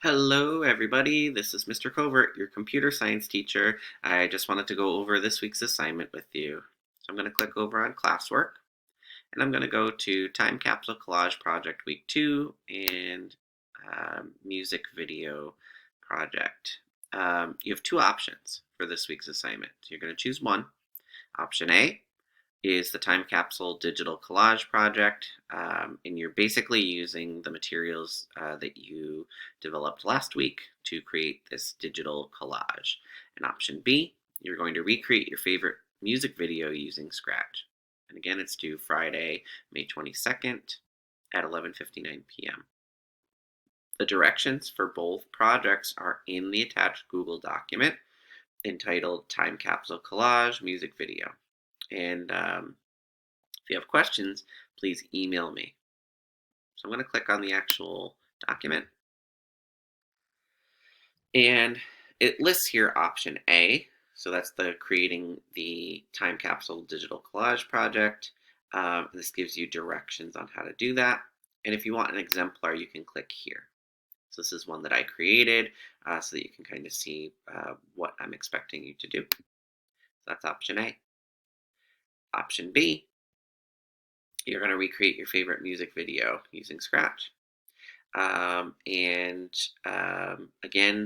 Hello, everybody. This is Mr. Covert, your computer science teacher. I just wanted to go over this week's assignment with you. So I'm going to click over on classwork, and I'm going to go to Time Capsule Collage Project Week 2 and Music Video Project. You have two options for this week's assignment. So you're going to choose one. Option A is the Time Capsule Digital Collage Project, and you're basically using the materials that you developed last week to create this digital collage. And option B, you're going to recreate your favorite music video using Scratch. And again, it's due Friday, May 22nd at 11:59 p.m. The directions for both projects are in the attached Google document entitled Time Capsule Collage Music Video. And if you have questions, please email me. So I'm going to click on the actual document. And it lists here option A. So that's the creating the time capsule digital collage project. This gives you directions on how to do that. And if you want an exemplar, you can click here. So this is one that I created so that you can kind of see what I'm expecting you to do. So that's option A. Option B, you're going to recreate your favorite music video using Scratch. Again,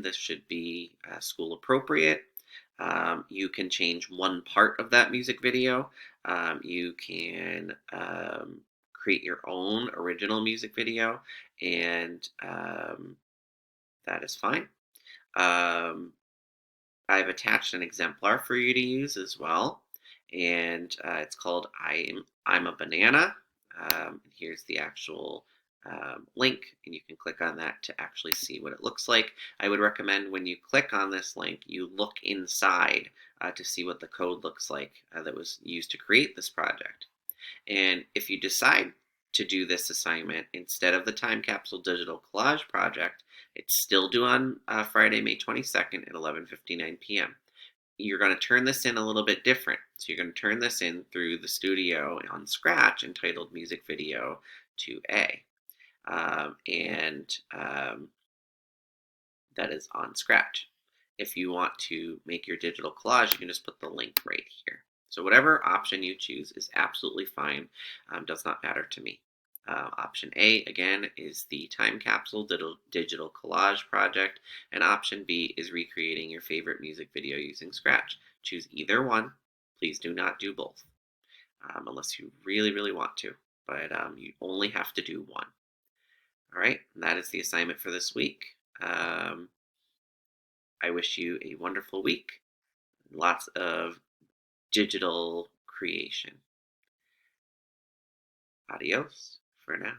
this should be school appropriate. You can change one part of that music video. You can create your own original music video, and that is fine. I've attached an exemplar for you to use as well, and it's called I'm a Banana. Here's the actual link, and you can click on that to actually see what it looks like. I would recommend when you click on this link, you look inside to see what the code looks like that was used to create this project. And if you decide to do this assignment instead of the Time Capsule Digital Collage project, it's still due on Friday, May 22nd at 11:59 p.m. You're going to turn this in a little bit different. So you're going to turn this in through the studio on Scratch entitled Music Video 2A. That is on Scratch. If you want to make your digital collage, you can just put the link right here. So whatever option you choose is absolutely fine, does not matter to me. Option A, again, is the Time Capsule Digital Collage Project, and option B is recreating your favorite music video using Scratch. Choose either one. Please do not do both, unless you really, really want to, but you only have to do one. All right, and that is the assignment for this week. I wish you a wonderful week, lots of digital creation. Adios for now.